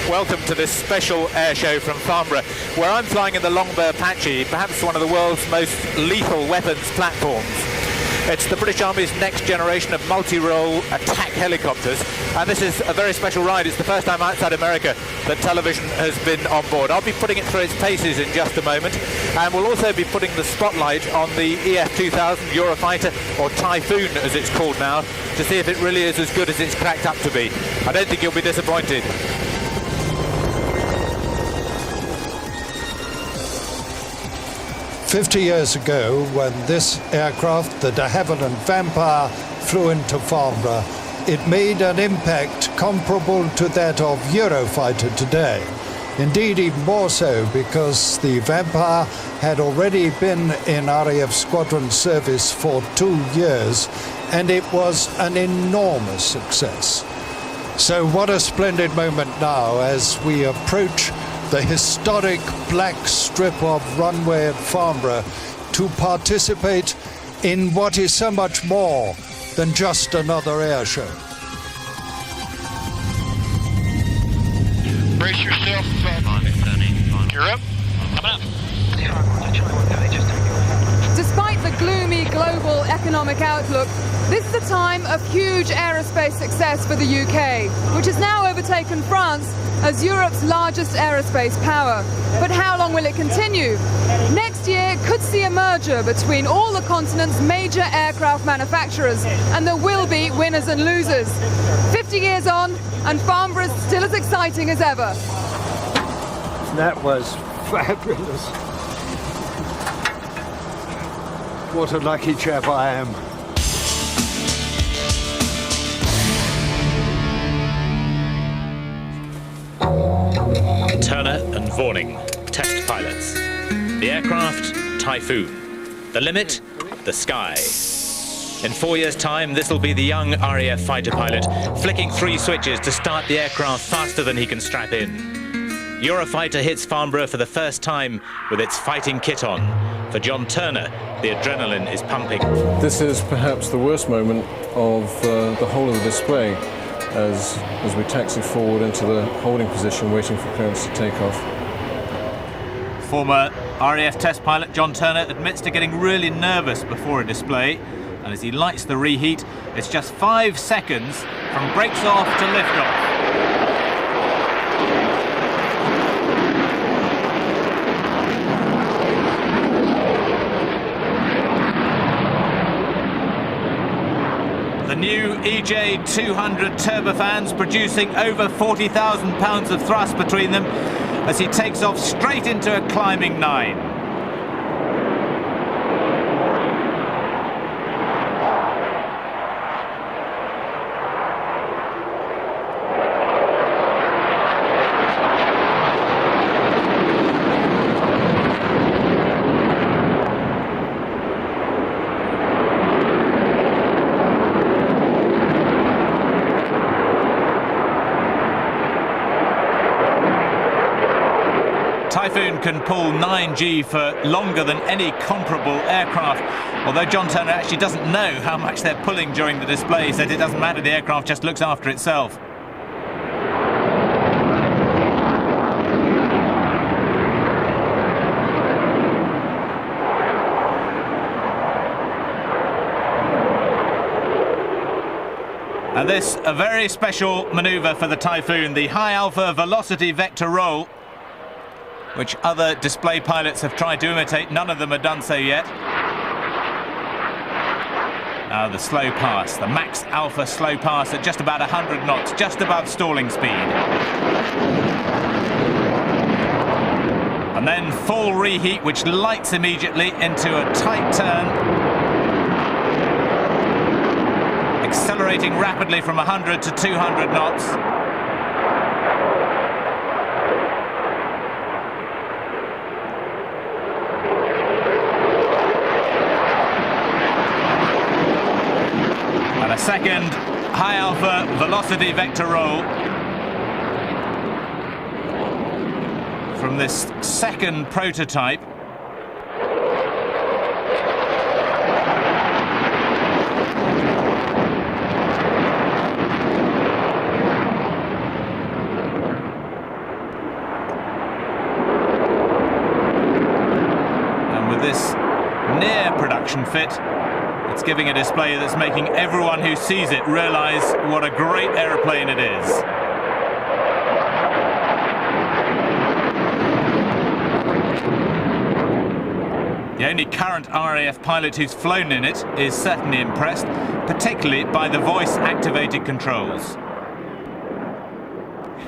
Welcome to this special air show from Farnborough, where I'm flying in the Longbow Apache, perhaps one of the world's most lethal weapons platforms. It's the British Army's next generation of multi-role attack helicopters, and this is a very special ride. It's the first time outside America that television has been on board. I'll be putting it through its paces in just a moment, and we'll also be putting the spotlight on the EF-2000 Eurofighter, or Typhoon as it's called now, to see if it really is as good as it's cracked up to be. I don't think you'll be disappointed. "50 years ago, when this aircraft, the de Havilland Vampire, flew into Farnborough, it made an impact comparable to that of Eurofighter today. Indeed, even more so, because the Vampire had already been in RAF squadron service for 2 years, and it was an enormous success. So what a splendid moment now as we approach the historic black strip of runway at Farnborough to participate in what is so much more than just another air show." Brace yourself. You're up. Coming up. Despite the gloomy global economic outlook, this is a time of huge aerospace success for the UK, which has now overtaken France as Europe's largest aerospace power. But how long will it continue? Next year could see a merger between all the continent's major aircraft manufacturers, and there will be winners and losers. 50 years on, and Farnborough's still as exciting as ever. That was fabulous. What a lucky chap I am. Turner and Vorning, test pilots. The aircraft, Typhoon. The limit, the sky. In 4 years' time, this will be the young RAF fighter pilot flicking 3 switches to start the aircraft faster than he can strap in. Eurofighter hits Farnborough for the first time with its fighting kit on. For John Turner, the adrenaline is pumping. This is perhaps the worst moment of the whole of the display as we taxi forward into the holding position waiting for clearance to take off. Former RAF test pilot John Turner admits to getting really nervous before a display, and as he lights the reheat, it's just 5 seconds from brakes off to liftoff. The new EJ200 turbofans producing over 40,000 pounds of thrust between them as he takes off straight into a climbing 9. Typhoon can pull 9G for longer than any comparable aircraft, although John Turner actually doesn't know how much they're pulling during the display. He said it doesn't matter, the aircraft just looks after itself. And this, a very special manoeuvre for the Typhoon, the high alpha velocity vector roll, which other display pilots have tried to imitate. None of them have done so yet. Now the slow pass, the max alpha slow pass at just about 100 knots, just above stalling speed. And then full reheat, which lights immediately into a tight turn. Accelerating rapidly from 100 to 200 knots. And a second high alpha velocity vector roll from this second prototype. near production fit. It's giving a display that's making everyone who sees it realise what a great aeroplane it is. The only current RAF pilot who's flown in it is certainly impressed, particularly by the voice-activated controls.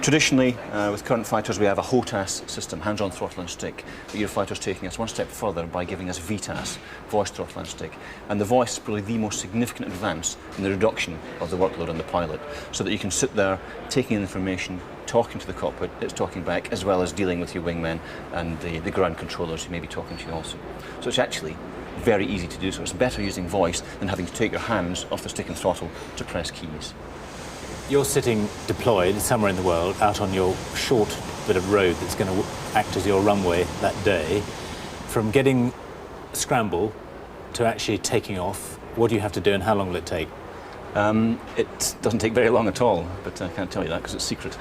Traditionally, with current fighters, we have a HOTAS system, hands-on throttle and stick. But Eurofighter's taking us one step further by giving us VTAS, voice throttle and stick. And the voice is probably the most significant advance in the reduction of the workload on the pilot, so that you can sit there taking in information, talking to the cockpit, it's talking back, as well as dealing with your wingmen and the ground controllers who may be talking to you also. So it's actually very easy to do, so it's better using voice than having to take your hands off the stick and throttle to press keys. You're sitting deployed somewhere in the world out on your short bit of road that's going to act as your runway that day. From getting scramble to actually taking off, what do you have to do and how long will it take? It doesn't take very long at all, but I can't tell you that because it's secret.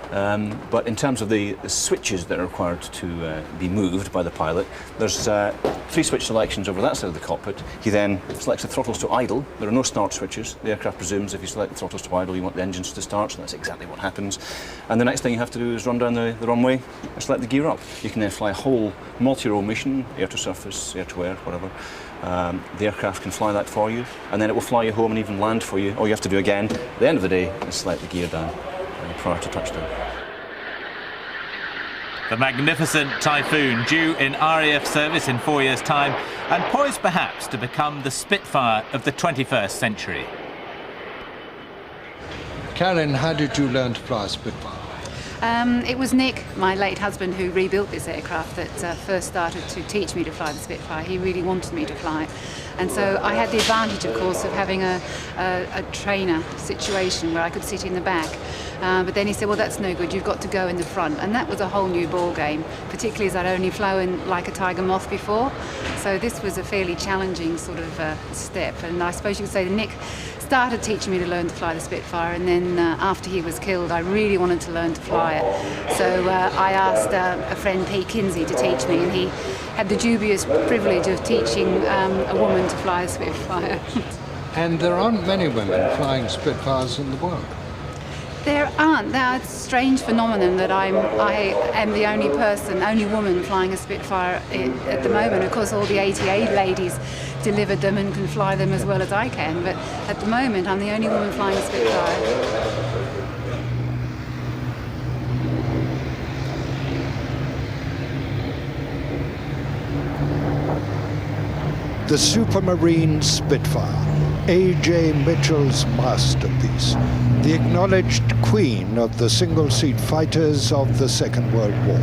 But in terms of the switches that are required to be moved by the pilot, there's 3 switch selections over that side of the cockpit. He then selects the throttles to idle. There are no start switches. The aircraft presumes if you select the throttles to idle, you want the engines to start, so that's exactly what happens. And the next thing you have to do is run down the runway and select the gear up. You can then fly a whole multi-role mission, air to surface, air to air, whatever. The aircraft can fly that for you, and then it will fly you home and even land for you. All you have to do again at the end of the day is select the gear down prior to touchdown. The magnificent Typhoon, due in RAF service in 4 years' time, and poised perhaps to become the Spitfire of the 21st century. Karen, how did you learn to fly a Spitfire? It was Nick, my late husband, who rebuilt this aircraft that first started to teach me to fly the Spitfire. He really wanted me to fly it. And so I had the advantage, of course, of having a trainer situation where I could sit in the back. But then he said, well, that's no good, you've got to go in the front. And that was a whole new ball game, particularly as I'd only flown like a Tiger Moth before. So this was a fairly challenging sort of step. And I suppose you could say that Nick started teaching me to learn to fly the Spitfire, and then after he was killed, I really wanted to learn to fly it. So I asked a friend, Pete Kinsey, to teach me, and he had the dubious privilege of teaching a woman to fly a Spitfire. And there aren't many women flying Spitfires in the world. There aren't. Now, it's a strange phenomenon that I am the only woman flying a Spitfire at the moment. Of course, all the 88 ladies delivered them and can fly them as well as I can, but at the moment, I'm the only woman flying a Spitfire. The Supermarine Spitfire, A.J. Mitchell's masterpiece, the acknowledged queen of the single-seat fighters of the Second World War.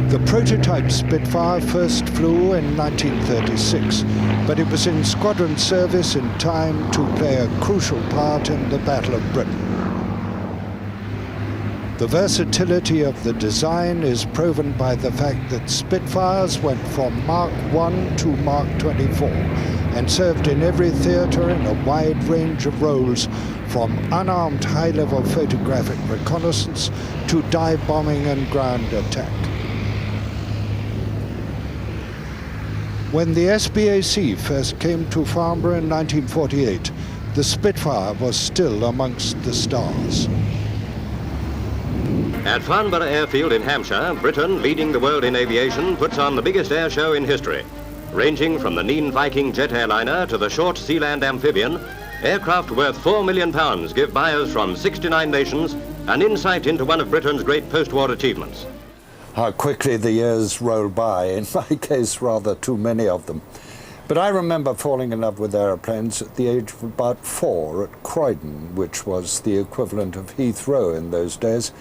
The prototype Spitfire first flew in 1936, but it was in squadron service in time to play a crucial part in the Battle of Britain. The versatility of the design is proven by the fact that Spitfires went from Mark I to Mark 24 and served in every theatre in a wide range of roles, from unarmed high-level photographic reconnaissance to dive bombing and ground attack. When the SBAC first came to Farnborough in 1948, the Spitfire was still amongst the stars. At Farnborough Airfield in Hampshire, Britain, leading the world in aviation, puts on the biggest air show in history. Ranging from the Nene Viking jet airliner to the short Sealand amphibian, aircraft worth £4 million give buyers from 69 nations an insight into one of Britain's great post-war achievements. How quickly the years roll by, in my case rather too many of them. But I remember falling in love with aeroplanes at the age of about 4 at Croydon, which was the equivalent of Heathrow in those days.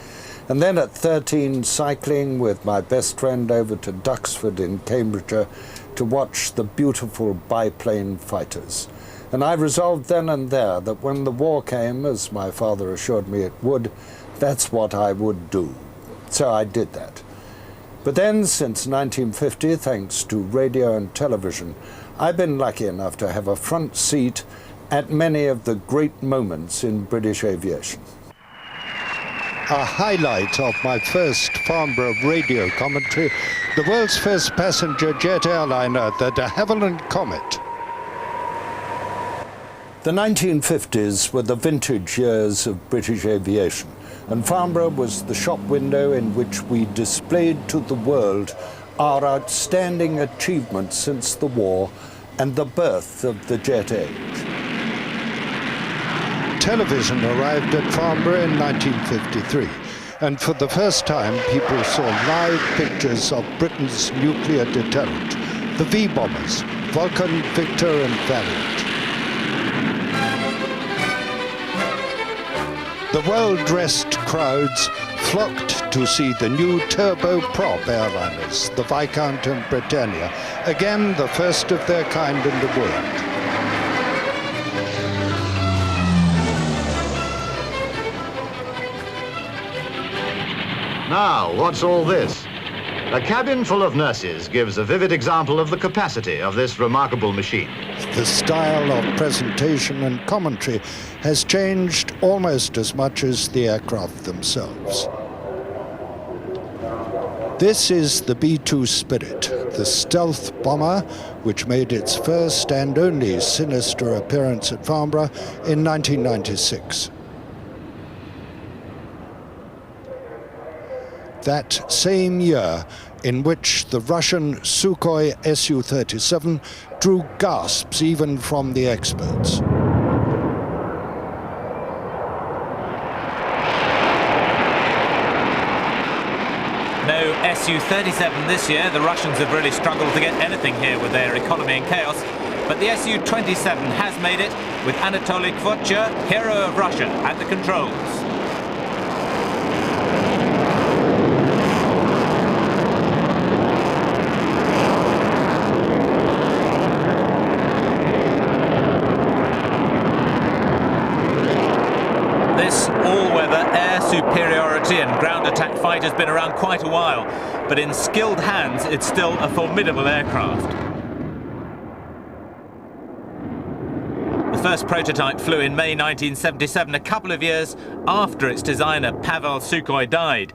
And then at 13, cycling with my best friend over to Duxford in Cambridgeshire to watch the beautiful biplane fighters. And I resolved then and there that when the war came, as my father assured me it would, that's what I would do. So I did that. But then, since 1950, thanks to radio and television, I've been lucky enough to have a front seat at many of the great moments in British aviation. a highlight of my first Farnborough radio commentary, the world's first passenger jet airliner, the de Havilland Comet. The 1950s were the vintage years of British aviation, and Farnborough was the shop window in which we displayed to the world our outstanding achievements since the war and the birth of the jet age. Television arrived at Farnborough in 1953, and for the first time people saw live pictures of Britain's nuclear deterrent, the V-bombers, Vulcan, Victor and Valiant. The well-dressed crowds flocked to see the new turboprop airliners, the Viscount and Britannia, again the first of their kind in the world. Now, what's all this? A cabin full of nurses gives a vivid example of the capacity of this remarkable machine. The style of presentation and commentary has changed almost as much as the aircraft themselves. This is the B-2 Spirit, the stealth bomber, which made its first and only sinister appearance at Farnborough in 1996. That same year in which the Russian Sukhoi Su-37 drew gasps even from the experts. No Su-37 this year. The Russians have really struggled to get anything here with their economy and chaos. But the Su-27 has made it with Anatoly Kvocha, hero of Russia, at the controls. This all-weather air superiority and ground attack fight has been around quite a while, but in skilled hands it's still a formidable aircraft. The first prototype flew in May 1977, a couple of years after its designer Pavel Sukhoi died,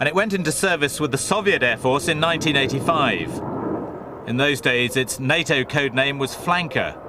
and it went into service with the Soviet Air Force in 1985. In those days its NATO codename was Flanker.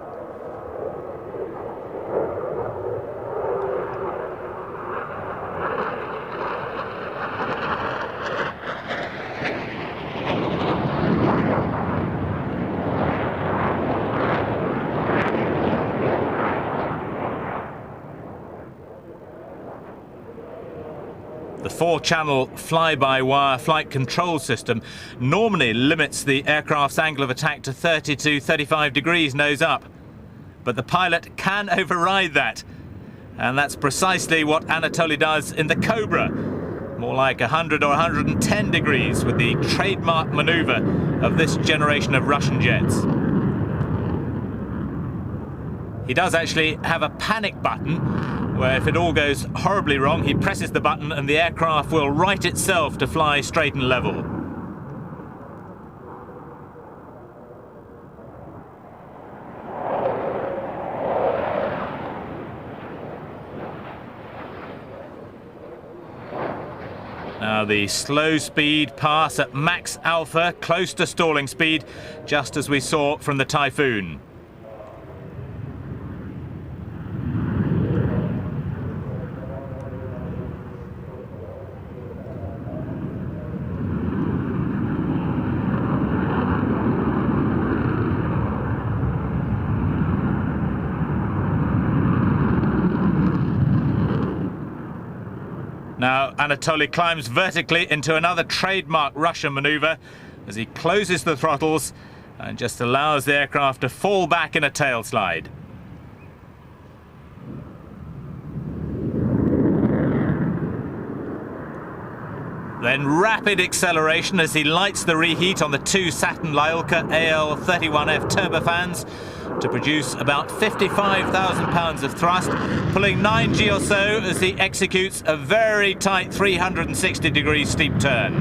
The 4-channel fly-by-wire flight control system normally limits the aircraft's angle of attack to 30 to 35 degrees nose up. But the pilot can override that. And that's precisely what Anatoly does in the Cobra. More like 100 or 110 degrees with the trademark maneuver of this generation of Russian jets. He does actually have a panic button, where if it all goes horribly wrong, he presses the button and the aircraft will right itself to fly straight and level. Now the slow speed pass at max alpha, close to stalling speed, just as we saw from the Typhoon. Now Anatoly climbs vertically into another trademark Russian maneuver as he closes the throttles and just allows the aircraft to fall back in a tail slide. Then rapid acceleration as he lights the reheat on the two Saturn Lyulka AL31F turbofans to produce about 55,000 pounds of thrust, pulling 9G or so as he executes a very tight 360-degree steep turn.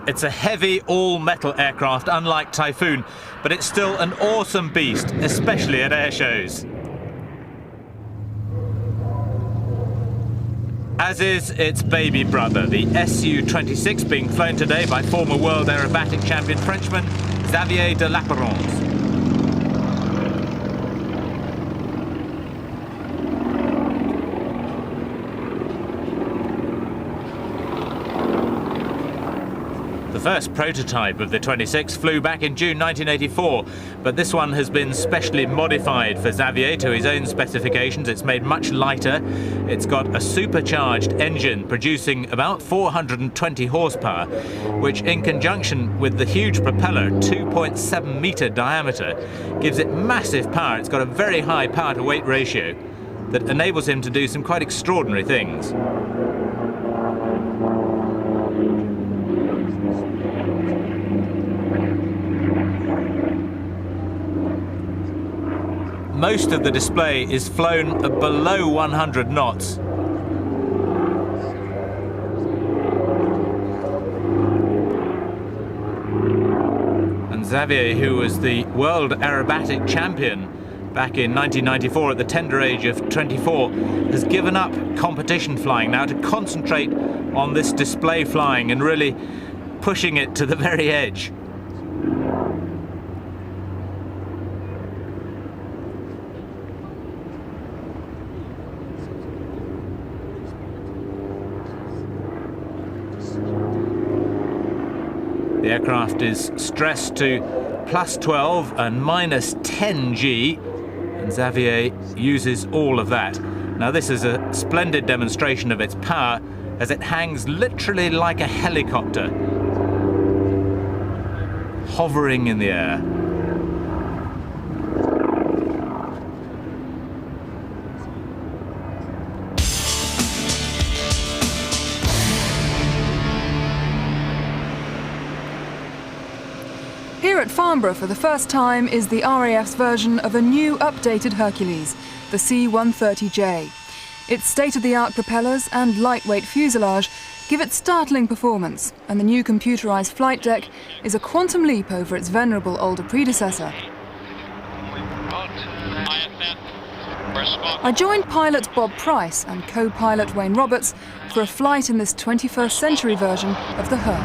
It's a heavy all-metal aircraft, unlike Typhoon, but it's still an awesome beast, especially at air shows. as is its baby brother, the Su-26, being flown today by former world aerobatic champion Frenchman Xavier de Lapperance. The first prototype of the 26 flew back in June 1984, but this one has been specially modified for Xavier to his own specifications. It's made much lighter. It's got a supercharged engine producing about 420 horsepower, which in conjunction with the huge propeller, 2.7 meter diameter, gives it massive power. It's got a very high power to weight ratio that enables him to do some quite extraordinary things. Most of the display is flown below 100 knots. And Xavier, who was the world aerobatic champion back in 1994 at the tender age of 24, has given up competition flying now to concentrate on this display flying and really pushing it to the very edge. The aircraft is stressed to plus 12 and minus 10 G, and Xavier uses all of that. Now this is a splendid demonstration of its power as it hangs literally like a helicopter, hovering in the air. Here at Farnborough for the first time is the RAF's version of a new updated Hercules, the C-130J. Its state-of-the-art propellers and lightweight fuselage give it startling performance, and the new computerized flight deck is a quantum leap over its venerable older predecessor. I joined pilot Bob Price and co-pilot Wayne Roberts for a flight in this 21st century version of the Herc.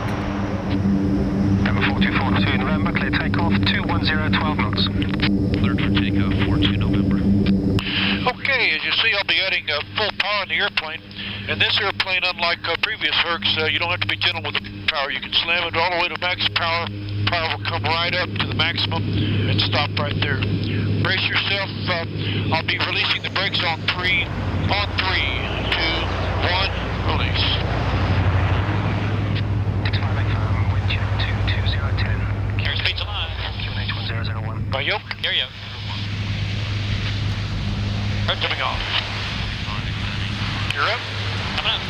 4242 November, clear takeoff, 210, 12 knots. Cleared for takeoff, 42 November. Okay, as you see, I'll be adding full power in the airplane. And this airplane, unlike previous Hercs, you don't have to be gentle with the power. You can slam it all the way to max power. Power will come right up to the maximum and stop right there. Brace yourself. I'll be releasing the brakes on 3. On 3, 2, 1, release. Airspeed's alive. By yoke? Here you go. Right, coming off. You're up? Coming up.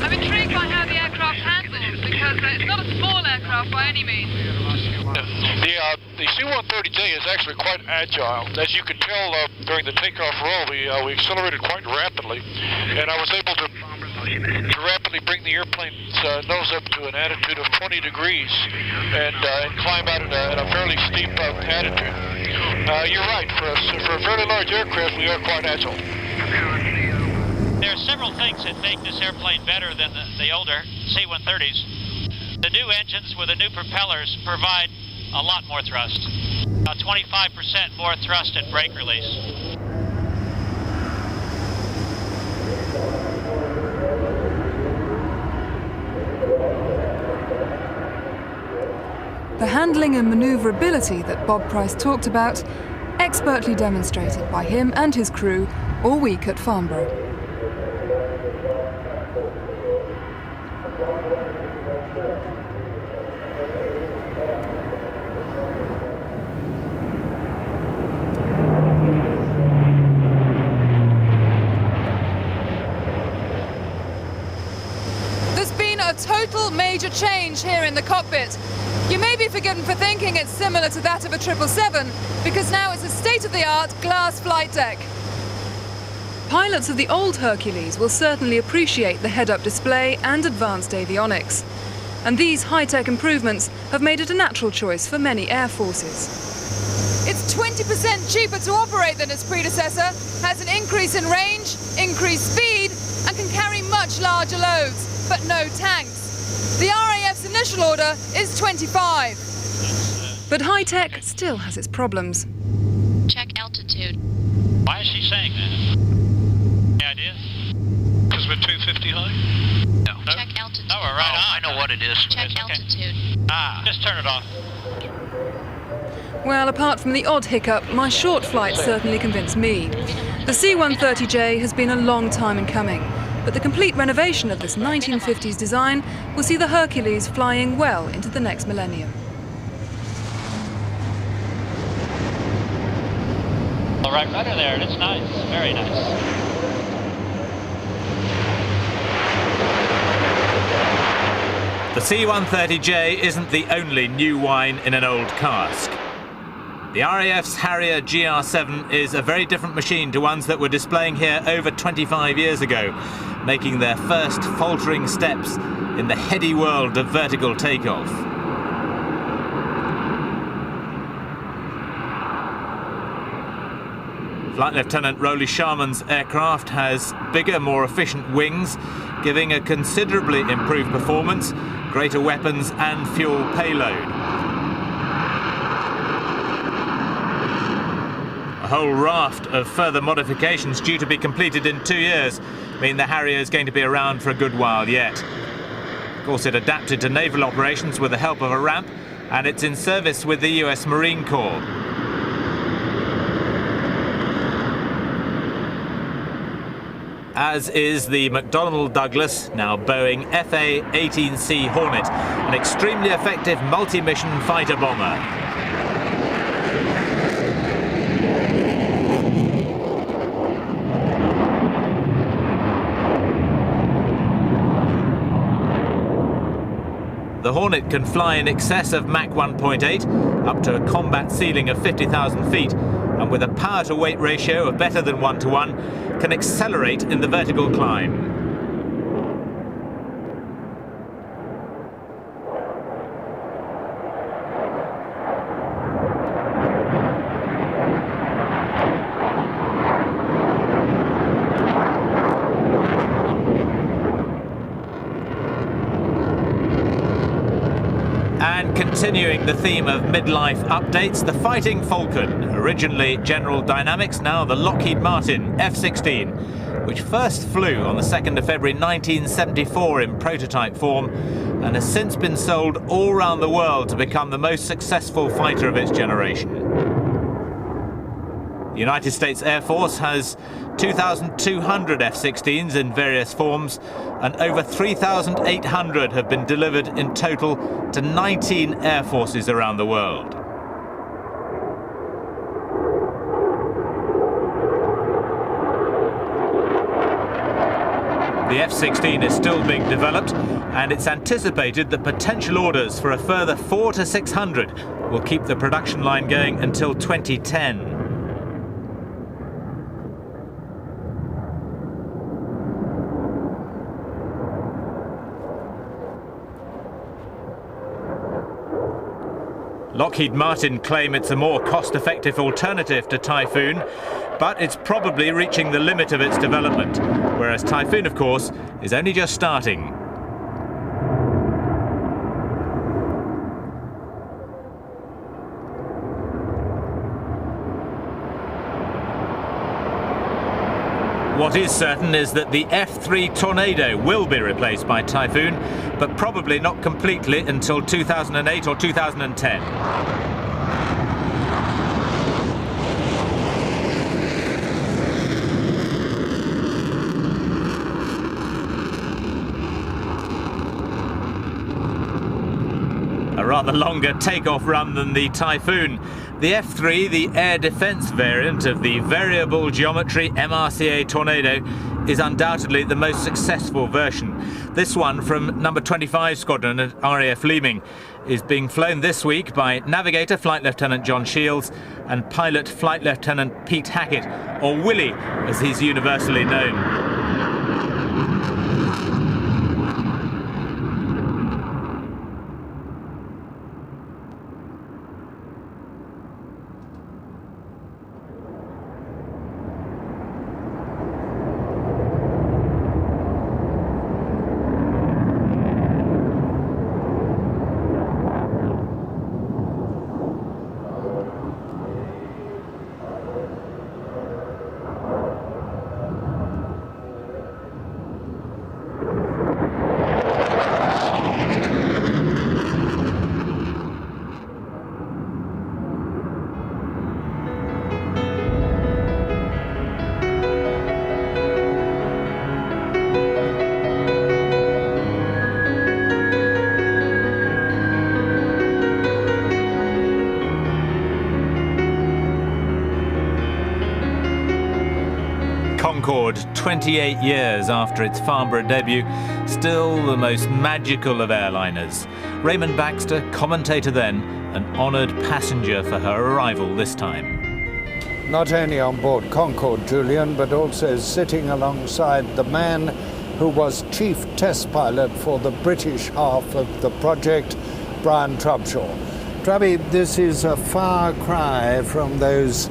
I'm intrigued by how the aircraft handles, because it's not a small aircraft by any means. The C-130J is actually quite agile. As you can tell during the takeoff roll, we accelerated quite rapidly, and I was able to rapidly bring the airplane's nose up to an attitude of 20 degrees and climb out at a fairly steep attitude. You're right, for a fairly large aircraft, we are quite agile. There are several things that make this airplane better than the older C-130s. The new engines with the new propellers provide a lot more thrust. About 25% more thrust and brake release. The handling and maneuverability that Bob Price talked about, expertly demonstrated by him and his crew all week at Farnborough. A total major change here in the cockpit. You may be forgiven for thinking it's similar to that of a 777, because now it's a state-of-the-art glass flight deck. Pilots of the old Hercules will certainly appreciate the head-up display and advanced avionics. And these high-tech improvements have made it a natural choice for many air forces. It's 20 90% cheaper to operate than its predecessor, has an increase in range, increased speed, and can carry much larger loads, but no tanks. The RAF's initial order is 25. But high-tech still has its problems. Check altitude. Why is she saying that? Any idea? Because we're 250 high? No. Check altitude. No, we're right on. I know what it is. Check Okay. altitude. Just turn it off. Well, apart from the odd hiccup, my short flight certainly convinced me. The C-130J has been a long time in coming, but the complete renovation of this 1950s design will see the Hercules flying well into the next millennium. All right, rudder there. It's nice. Very nice. The C-130J isn't the only new wine in an old cask. The RAF's Harrier GR7 is a very different machine to ones that were displaying here over 25 years ago, making their first faltering steps in the heady world of vertical takeoff. Flight Lieutenant Rolly Sharman's aircraft has bigger, more efficient wings, giving a considerably improved performance, greater weapons and fuel payload. A whole raft of further modifications due to be completed in 2 years mean the Harrier is going to be around for a good while yet. Of course, it adapted to naval operations with the help of a ramp, and it's in service with the US Marine Corps. As is the McDonnell Douglas, now Boeing FA-18C Hornet, an extremely effective multi-mission fighter bomber. The Hornet can fly in excess of Mach 1.8, up to a combat ceiling of 50,000 feet, and with a power-to-weight ratio of better than 1:1, can accelerate in the vertical climb. And continuing the theme of midlife updates, the Fighting Falcon, originally General Dynamics, now the Lockheed Martin F-16, which first flew on the 2nd of February 1974 in prototype form and has since been sold all around the world to become the most successful fighter of its generation. The United States Air Force has 2,200 F-16s in various forms, and over 3,800 have been delivered in total to 19 air forces around the world. The F-16 is still being developed, and it's anticipated that potential orders for a further 400 to 600 will keep the production line going until 2010. Lockheed Martin claim it's a more cost-effective alternative to Typhoon, but it's probably reaching the limit of its development, whereas Typhoon, of course, is only just starting. What is certain is that the F-3 Tornado will be replaced by Typhoon, but probably not completely until 2008 or 2010. A rather longer takeoff run than the Typhoon. The F-3, the air defence variant of the variable geometry MRCA Tornado, is undoubtedly the most successful version. This one from number 25 Squadron at RAF Leeming is being flown this week by Navigator Flight Lieutenant John Shields and Pilot Flight Lieutenant Pete Hackett, or Willie as he's universally known. 28 years after its Farnborough debut, still the most magical of airliners. Raymond Baxter, commentator then, an honoured passenger for her arrival this time. Not only on board Concorde, Julian, but also sitting alongside the man who was chief test pilot for the British half of the project, Brian Trubshaw. Trubby, this is a far cry from those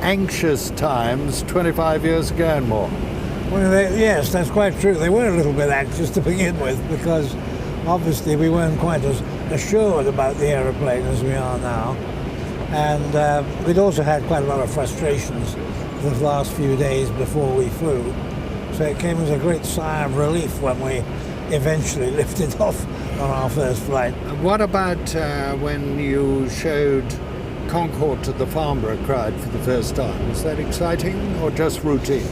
anxious times 25 years ago and more. Well, yes, that's quite true. They were a little bit anxious to begin with because obviously we weren't quite as assured about the aeroplane as we are now. And we'd also had quite a lot of frustrations the last few days before we flew. So it came as a great sigh of relief when we eventually lifted off on our first flight. What about when you showed Concorde to the Farnborough crowd for the first time? Was that exciting or just routine?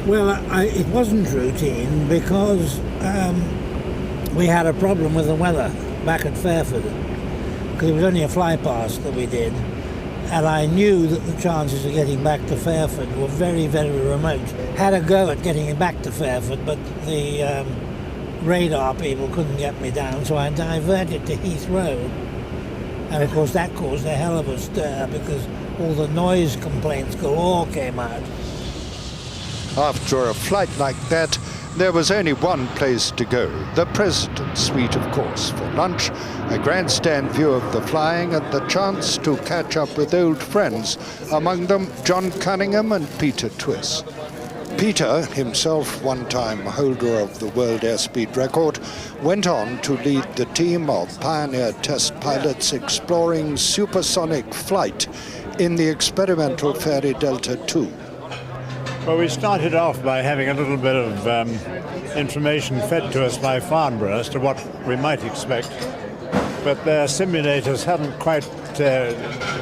Well, it wasn't routine because we had a problem with the weather back at Fairford, because it was only a flypast that we did, and I knew that the chances of getting back to Fairford were very, very remote. Had a go at getting back to Fairford, but the radar people couldn't get me down, so I diverted to Heathrow. And of course that caused a hell of a stir because all the noise complaints galore came out. After a flight like that, there was only one place to go, the President's Suite, of course, for lunch, a grandstand view of the flying, and the chance to catch up with old friends, among them John Cunningham and Peter Twiss. Peter, himself one-time holder of the world airspeed record, went on to lead the team of pioneer test pilots exploring supersonic flight in the experimental Fairy Delta II. Well, we started off by having a little bit of information fed to us by Farnborough as to what we might expect, but their simulators hadn't quite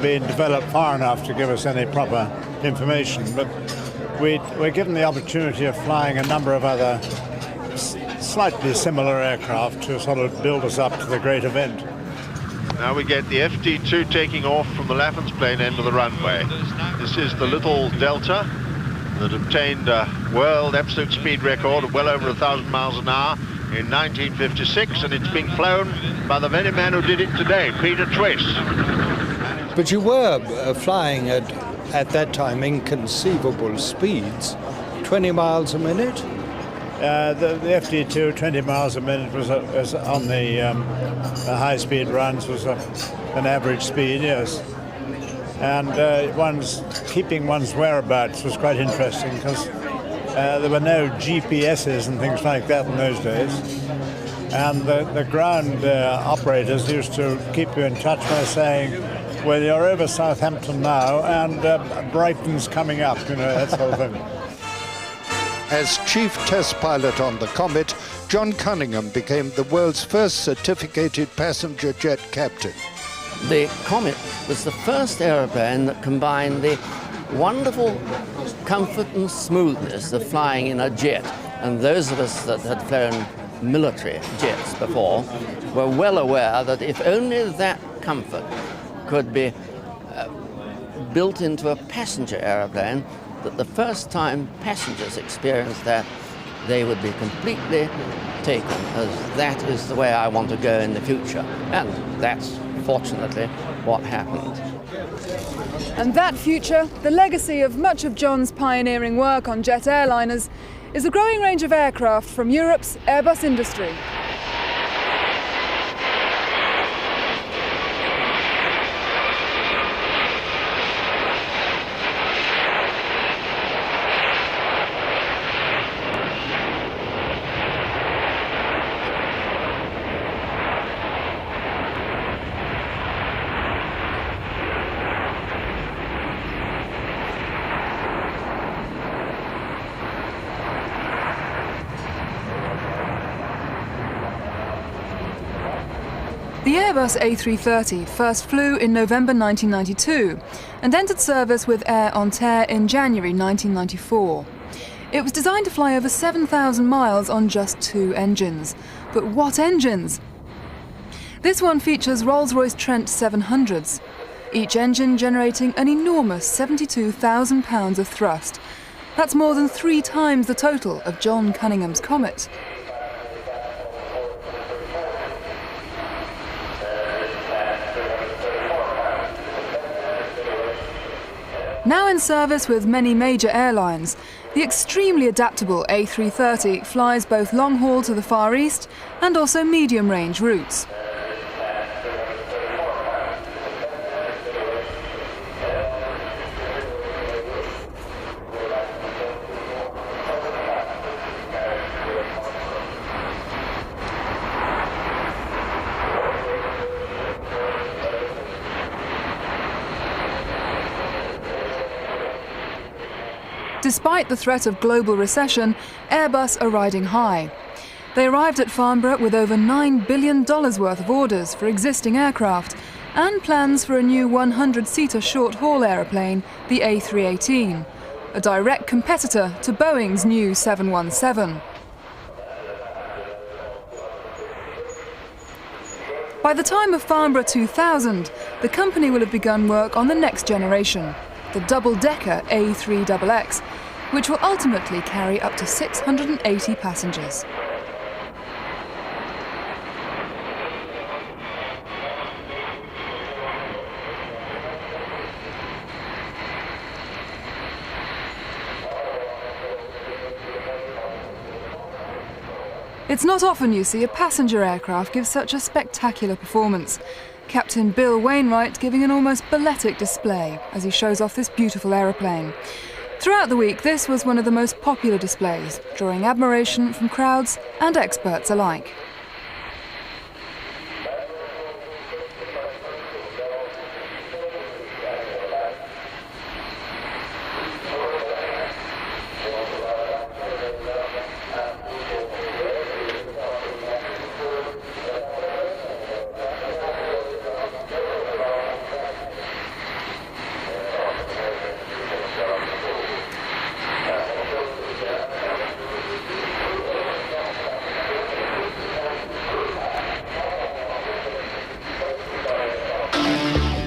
been developed far enough to give us any proper information. But we're given the opportunity of flying a number of other slightly similar aircraft to sort of build us up to the great event. Now we get the FD2 taking off from the Laffans plane end of the runway. This is the little Delta that obtained a world absolute speed record of well over 1,000 miles an hour in 1956, and it's being flown by the very man who did it today, Peter Twiss. But you were flying at that time inconceivable speeds, 20 miles a minute? The FD2, 20 miles a minute was on the high-speed runs was an average speed, yes. And keeping one's whereabouts was quite interesting because there were no GPSs and things like that in those days. And the ground operators used to keep you in touch by saying, well, you're over Southampton now and Brighton's coming up, you know, that sort of thing. As chief test pilot on the Comet, John Cunningham became the world's first certificated passenger jet captain. The Comet was the first aeroplane that combined the wonderful comfort and smoothness of flying in a jet. And those of us that had flown military jets before were well aware that if only that comfort could be built into a passenger aeroplane, that the first time passengers experienced that, they would be completely taken as that is the way I want to go in the future. And that's fortunately what happened. And that future, the legacy of much of John's pioneering work on jet airliners, is a growing range of aircraft from Europe's Airbus industry. The Airbus A330 first flew in November 1992 and entered service with Air en Terre in January 1994. It was designed to fly over 7,000 miles on just 2 engines. But what engines? This one features Rolls-Royce Trent 700s, each engine generating an enormous 72,000 pounds of thrust, That's more than 3 times the total of John Cunningham's comet. Now in service with many major airlines, the extremely adaptable A330 flies both long-haul to the Far East and also medium-range routes. Despite the threat of global recession, Airbus are riding high. They arrived at Farnborough with over $9 billion worth of orders for existing aircraft and plans for a new 100-seater short-haul aeroplane, the A318, a direct competitor to Boeing's new 717. By the time of Farnborough 2000, the company will have begun work on the next generation, the double-decker A3XX, which will ultimately carry up to 680 passengers. It's not often you see a passenger aircraft give such a spectacular performance. Captain Bill Wainwright giving an almost balletic display as he shows off this beautiful aeroplane. Throughout the week, this was one of the most popular displays, drawing admiration from crowds and experts alike.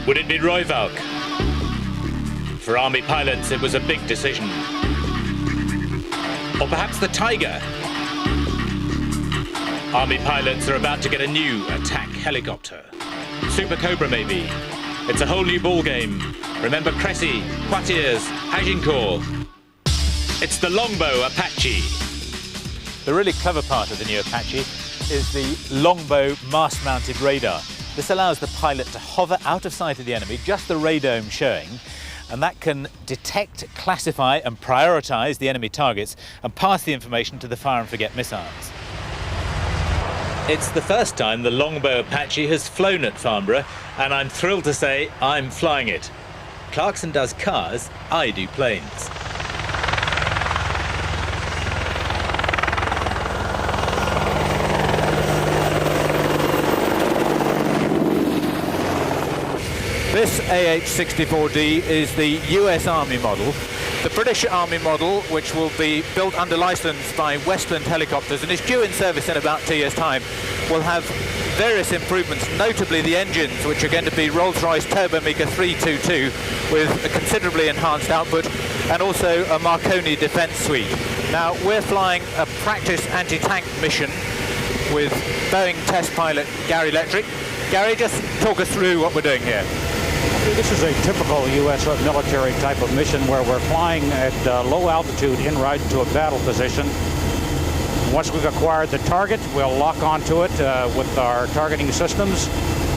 Would it be Roy Valk? For Army pilots, it was a big decision. Or perhaps the Tiger? Army pilots are about to get a new attack helicopter. Super Cobra, maybe. It's a whole new ballgame. Remember Cressy, Poitiers, Agincourt. It's the Longbow Apache. The really clever part of the new Apache is the Longbow mast-mounted radar. This allows the pilot to hover out of sight of the enemy, just the radome showing, and that can detect, classify and prioritise the enemy targets and pass the information to the fire and forget missiles. It's the first time the Longbow Apache has flown at Farnborough, and I'm thrilled to say I'm flying it. Clarkson does cars, I do planes. This AH-64D is the US Army model. The British Army model, which will be built under license by Westland Helicopters and is due in service in about 2 years' time, will have various improvements, notably the engines, which are going to be Rolls-Royce Turbomeca 322 with a considerably enhanced output, and also a Marconi defence suite. Now, we're flying a practice anti-tank mission with Boeing test pilot Gary Lettrick. Gary, just talk us through what we're doing here. This is a typical U.S. military type of mission where we're flying at low altitude en route to a battle position. Once we've acquired the target, we'll lock onto it with our targeting systems,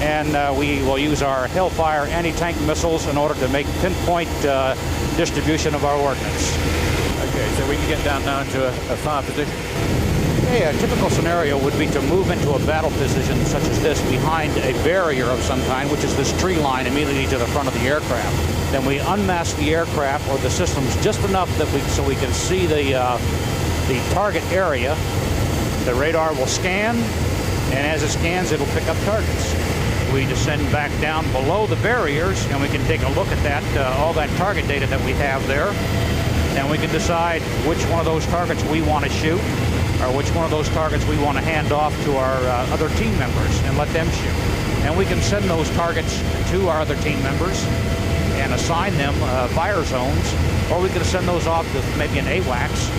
and we will use our Hellfire anti-tank missiles in order to make pinpoint distribution of our ordnance. Okay, so we can get down now into a fire position. A typical scenario would be to move into a battle position such as this behind a barrier of some kind, which is this tree line immediately to the front of the aircraft. Then we unmask the aircraft or the systems just enough that so we can see the target area. The radar will scan, and as it scans, it'll pick up targets. We descend back down below the barriers, and we can take a look at that, all that target data that we have there, and we can decide which one of those targets we want to shoot, or which one of those targets we want to hand off to our other team members and let them shoot. And we can send those targets to our other team members, and assign them fire zones, or we could send those off to maybe an AWACS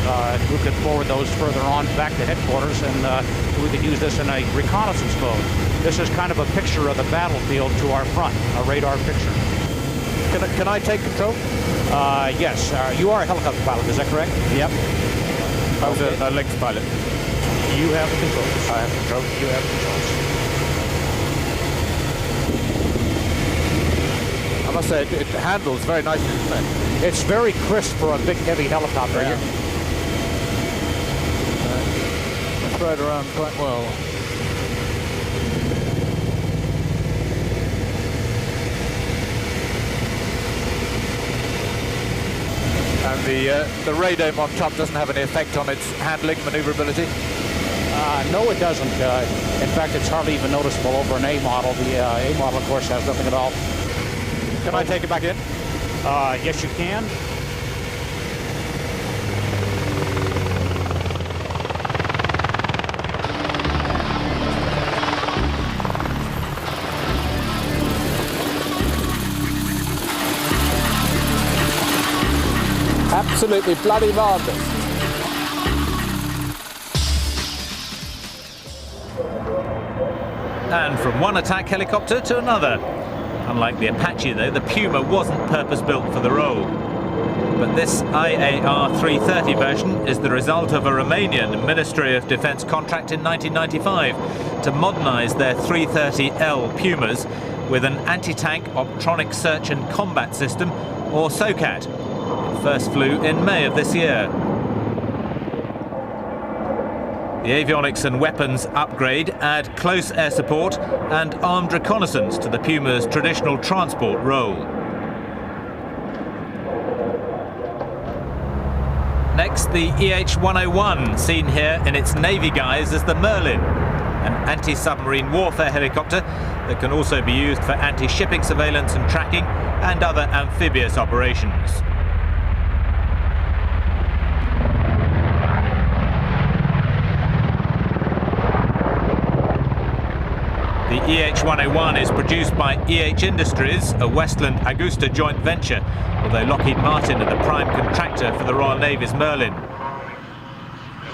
who could forward those further on back to headquarters, and we could use this in a reconnaissance mode. This is kind of a picture of the battlefield to our front, a radar picture. Can I take control? Yes. You are a helicopter pilot, is that correct? Yep. I was a Lynx pilot. You have the controls. I have control. You have the controls. I must say, it handles very nicely, doesn't it? It's very crisp for a big, heavy helicopter. Yeah. It's right around quite well. And the radome on top doesn't have any effect on its handling, maneuverability? No, it doesn't. In fact, it's hardly even noticeable over an A model. The A model, of course, has nothing at all. Can I take it back in? Yes, you can. Absolutely bloody marvellous. And from one attack helicopter to another. Unlike the Apache, though, the Puma wasn't purpose-built for the role. But this IAR 330 version is the result of a Romanian Ministry of Defence contract in 1995 to modernise their 330L Pumas with an anti-tank optronic search and combat system, or SOCAT. It first flew in May of this year. The avionics and weapons upgrade add close air support and armed reconnaissance to the Puma's traditional transport role. Next, the EH-101, seen here in its Navy guise as the Merlin, an anti-submarine warfare helicopter that can also be used for anti-shipping surveillance and tracking and other amphibious operations. The EH-101 is produced by EH Industries, a Westland Augusta joint venture, although Lockheed Martin are the prime contractor for the Royal Navy's Merlin.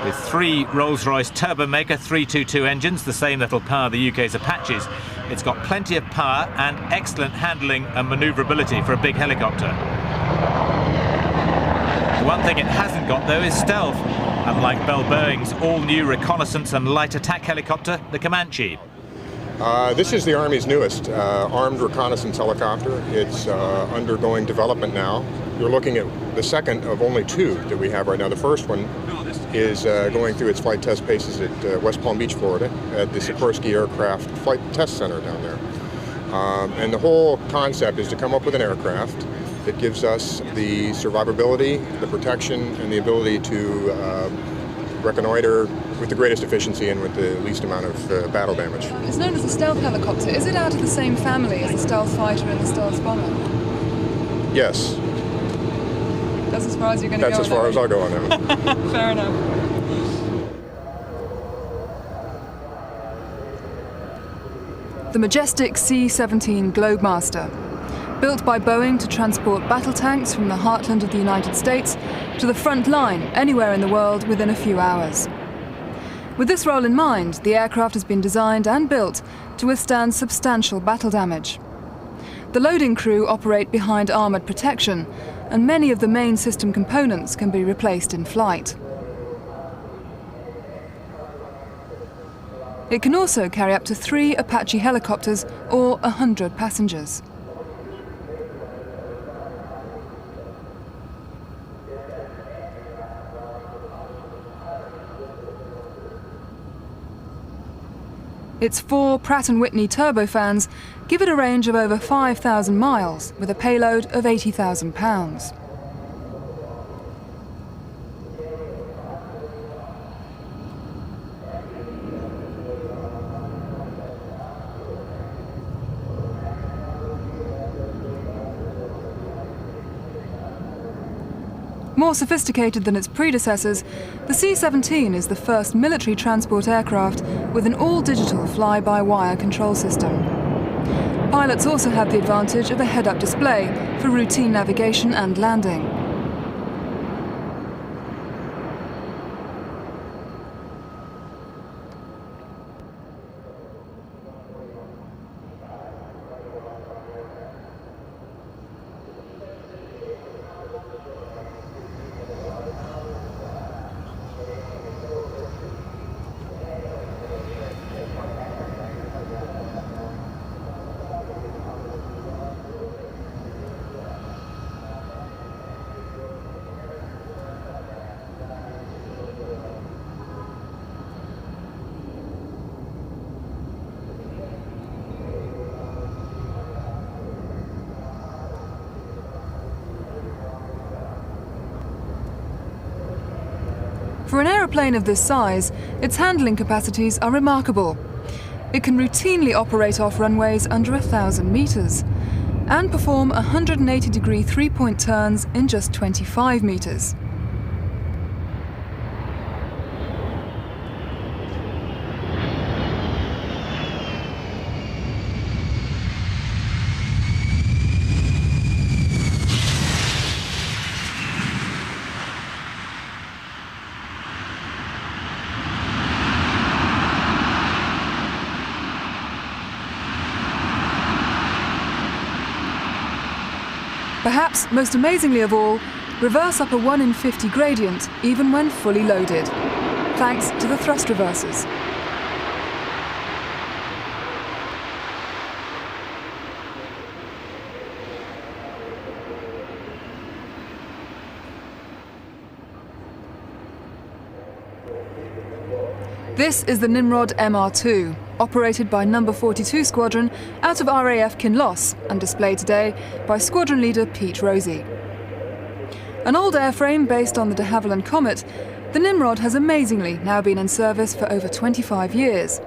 With 3 Rolls-Royce Turbomaker 322 engines, the same that'll power the UK's Apaches, it's got plenty of power and excellent handling and manoeuvrability for a big helicopter. The one thing it hasn't got, though, is stealth, unlike Bell Boeing's all-new reconnaissance and light attack helicopter, the Comanche. This is the Army's newest armed reconnaissance helicopter. It's undergoing development now. You're looking at the second of only 2 that we have right now. The first one is going through its flight test paces at West Palm Beach, Florida, at the Sikorsky Aircraft Flight Test Center down there. And the whole concept is to come up with an aircraft that gives us the survivability, the protection, and the ability to reconnoiter with the greatest efficiency and with the least amount of battle damage. It's known as a stealth helicopter. Is it out of the same family as the stealth fighter and the stealth bomber? Yes. That's as far as you're going to go. That's as far as I'll go on that one. Fair enough. The majestic C-17 Globemaster, built by Boeing to transport battle tanks from the heartland of the United States to the front line anywhere in the world within a few hours. With this role in mind, the aircraft has been designed and built to withstand substantial battle damage. The loading crew operate behind armoured protection, and many of the main system components can be replaced in flight. It can also carry up to 3 Apache helicopters or 100 passengers. Its 4 Pratt & Whitney turbofans give it a range of over 5,000 miles with a payload of 80,000 pounds. More sophisticated than its predecessors, the C-17 is the first military transport aircraft with an all-digital fly-by-wire control system. Pilots also have the advantage of a head-up display for routine navigation and landing. For an aeroplane of this size, its handling capacities are remarkable. It can routinely operate off runways under 1,000 meters and perform 180-degree three-point turns in just 25 meters. Perhaps most amazingly of all, reverse up a 1 in 50 gradient even when fully loaded, thanks to the thrust reversers. This is the Nimrod MR2, operated by No. 42 Squadron out of RAF Kinloss and displayed today by Squadron Leader Pete Rosey. An old airframe based on the de Havilland Comet, the Nimrod has amazingly now been in service for over 25 years,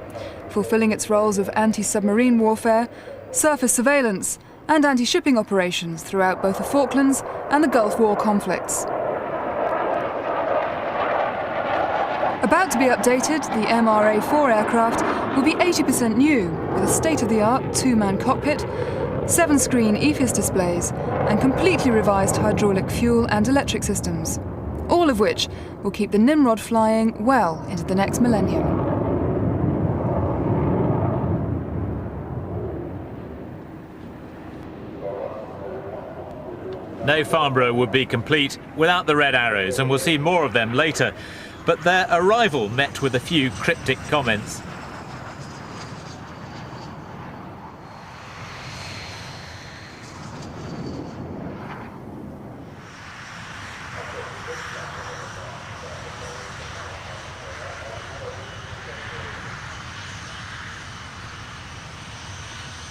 fulfilling its roles of anti-submarine warfare, surface surveillance and anti-shipping operations throughout both the Falklands and the Gulf War conflicts. About to be updated, the MRA-4 aircraft will be 80% new, with a state-of-the-art two-man cockpit, 7-screen EFIS displays, and completely revised hydraulic fuel and electric systems, all of which will keep the Nimrod flying well into the next millennium. No Farnborough would be complete without the red arrows, and we'll see more of them later. But their arrival met with a few cryptic comments.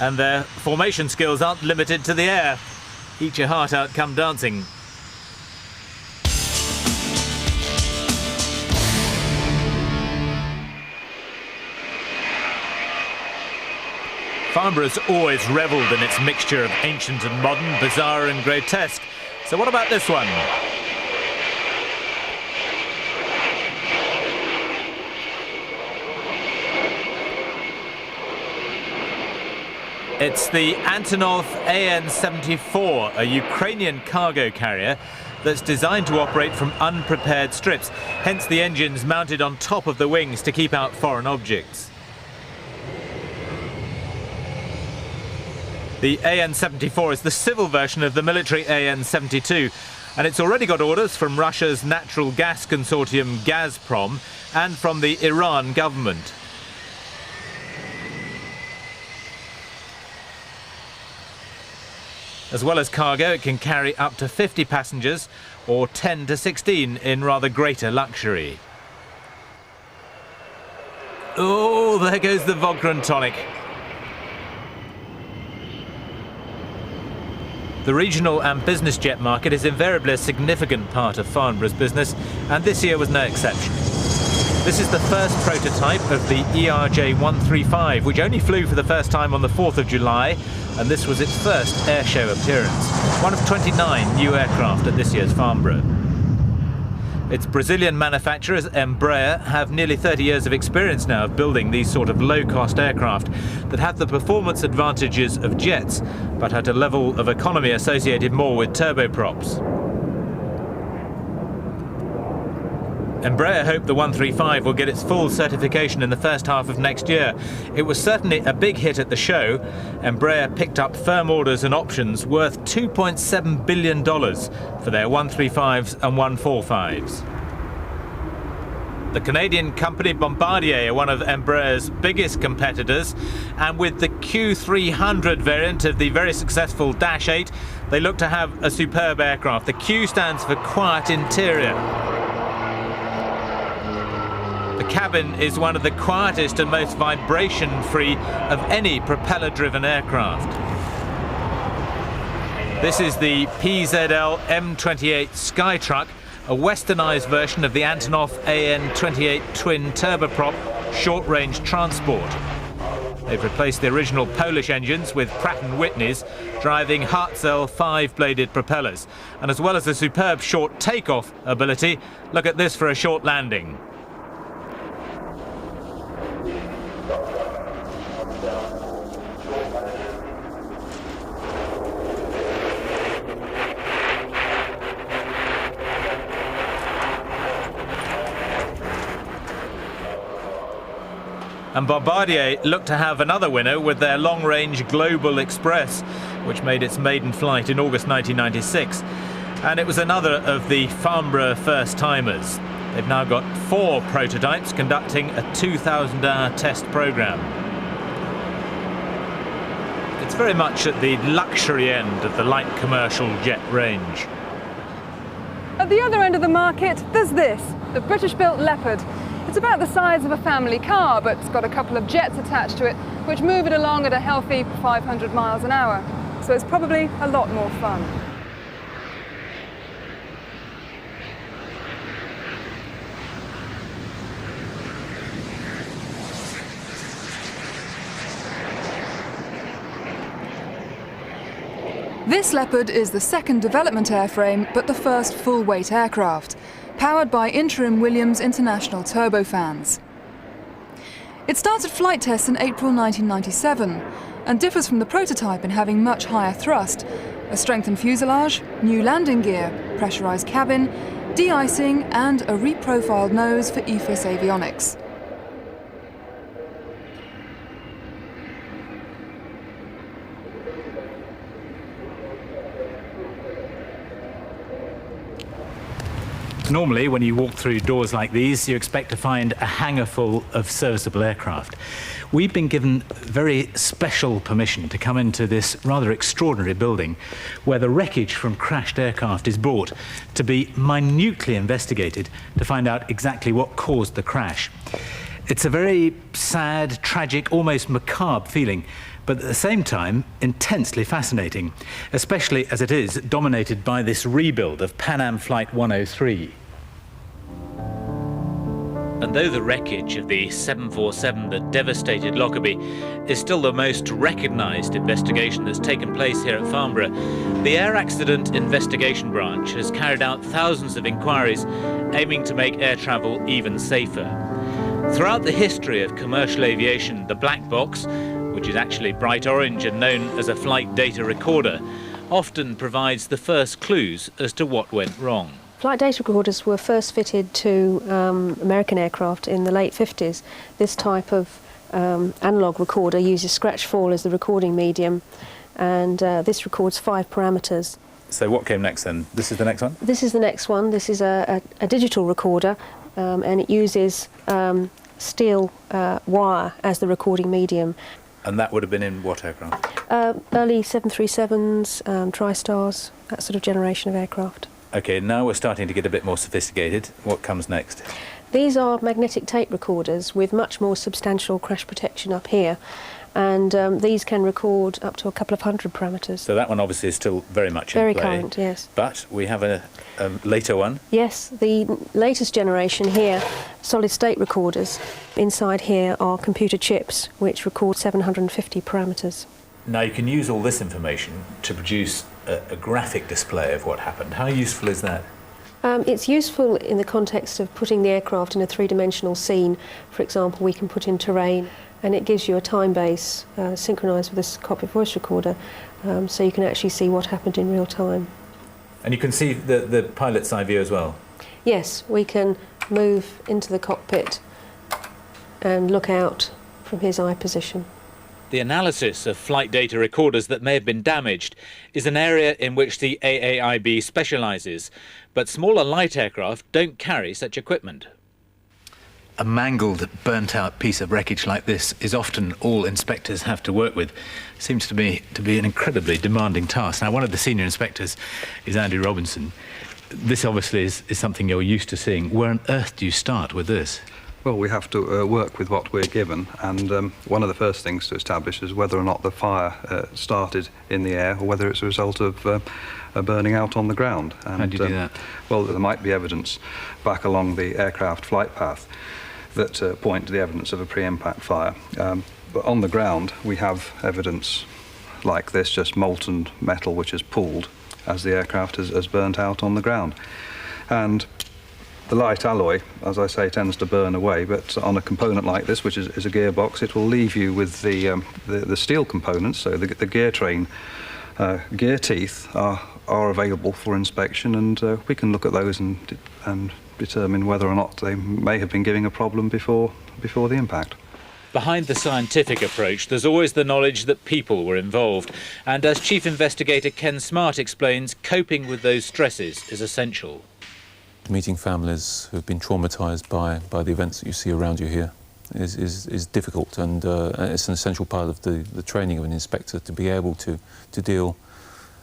And their formation skills aren't limited to the air. Eat your heart out, come dancing. Farnborough's always revelled in its mixture of ancient and modern, bizarre and grotesque. So what about this one? It's the Antonov AN-74, a Ukrainian cargo carrier that's designed to operate from unprepared strips, hence the engines mounted on top of the wings to keep out foreign objects. The AN-74 is the civil version of the military AN-72, and it's already got orders from Russia's natural gas consortium Gazprom and from the Iran government. As well as cargo, it can carry up to 50 passengers, or 10 to 16 in rather greater luxury. Oh, there goes the vodka and tonic. The regional and business jet market is invariably a significant part of Farnborough's business, and this year was no exception. This is the first prototype of the ERJ-135, which only flew for the first time on the 4th of July, and this was its first airshow appearance, one of 29 new aircraft at this year's Farnborough. Its Brazilian manufacturers, Embraer, have nearly 30 years of experience now of building these sort of low-cost aircraft that have the performance advantages of jets, but at a level of economy associated more with turboprops. Embraer hope the 135 will get its full certification in the first half of next year. It was certainly a big hit at the show. Embraer picked up firm orders and options worth $2.7 billion for their 135s and 145s. The Canadian company Bombardier are one of Embraer's biggest competitors, and with the Q300 variant of the very successful Dash 8, they look to have a superb aircraft. The Q stands for Quiet Interior. The cabin is one of the quietest and most vibration-free of any propeller-driven aircraft. This is the PZL M28 Skytruck, a westernised version of the Antonov AN28 twin turboprop short-range transport. They've replaced the original Polish engines with Pratt & Whitney's, driving Hartzell 5-bladed propellers. And as well as the superb short takeoff ability, look at this for a short landing. And Bombardier looked to have another winner with their long-range Global Express, which made its maiden flight in August 1996. And it was another of the Farnborough first-timers. They've now got 4 prototypes conducting a 2,000-hour test program. It's very much at the luxury end of the light commercial jet range. At the other end of the market, there's this, the British-built Leopard. It's about the size of a family car, but it's got a couple of jets attached to it, which move it along at a healthy 500 miles an hour. So it's probably a lot more fun. This Leopard is the second development airframe, but the first full-weight aircraft, powered by interim Williams International turbofans. It started flight tests in April 1997 and differs from the prototype in having much higher thrust, a strengthened fuselage, new landing gear, pressurised cabin, de-icing and a reprofiled nose for EFIS avionics. Normally, when you walk through doors like these, you expect to find a hangar full of serviceable aircraft. We've been given very special permission to come into this rather extraordinary building where the wreckage from crashed aircraft is brought to be minutely investigated to find out exactly what caused the crash. It's a very sad, tragic, almost macabre feeling, but at the same time intensely fascinating, especially as it is dominated by this rebuild of Pan Am Flight 103. And though the wreckage of the 747 that devastated Lockerbie is still the most recognised investigation that's taken place here at Farnborough, the Air Accident Investigation Branch has carried out thousands of inquiries aiming to make air travel even safer. Throughout the history of commercial aviation, the black box, which is actually bright orange and known as a flight data recorder, often provides the first clues as to what went wrong. Flight data recorders were first fitted to American aircraft in the late 50s. This type of analogue recorder uses scratch fall as the recording medium, and this records 5 parameters. So what came next then? This is the next one? This is the next one. This is a digital recorder, and it uses steel wire as the recording medium. And that would have been in what aircraft? Early 737s, TriStars, that sort of generation of aircraft. OK, now we're starting to get a bit more sophisticated. What comes next? These are magnetic tape recorders with much more substantial crash protection up here, and these can record up to a couple of hundred parameters. So that one obviously is still very much very in play. current, yes. But we have a later one. Yes, the latest generation here, solid state recorders. Inside here are computer chips which record 750 parameters. Now you can use all this information to produce a graphic display of what happened. How useful is that? It's useful in the context of putting the aircraft in a three-dimensional scene. For example, we can put in terrain, and it gives you a time base synchronised with this cockpit voice recorder, so you can actually see what happened in real time. And you can see the pilot's eye view as well? Yes, we can move into the cockpit and look out from his eye position. The analysis of flight data recorders that may have been damaged is an area in which the AAIB specialises, but smaller light aircraft don't carry such equipment. A mangled, burnt-out piece of wreckage like this is often all inspectors have to work with. Seems to me to be an incredibly demanding task. Now, one of the senior inspectors is Andy Robinson. This obviously is something you're used to seeing. Where on earth do you start with this? Well, we have to work with what we're given, and one of the first things to establish is whether or not the fire started in the air or whether it's a result of a burning out on the ground. And, how do you do that? Well, there might be evidence back along the aircraft flight path that point to the evidence of a pre-impact fire. But on the ground, we have evidence like this, just molten metal which is pooled as the aircraft has burnt out on the ground. And the light alloy, as I say, tends to burn away, but on a component like this, which is a gearbox, it will leave you with the steel components, so the gear train, gear teeth are available for inspection, and we can look at those and determine whether or not they may have been giving a problem before the impact. Behind the scientific approach, there's always the knowledge that people were involved. And as Chief Investigator Ken Smart explains, coping with those stresses is essential. Meeting families who've been traumatised by the events that you see around you here is difficult, and it's an essential part of the training of an inspector to be able to deal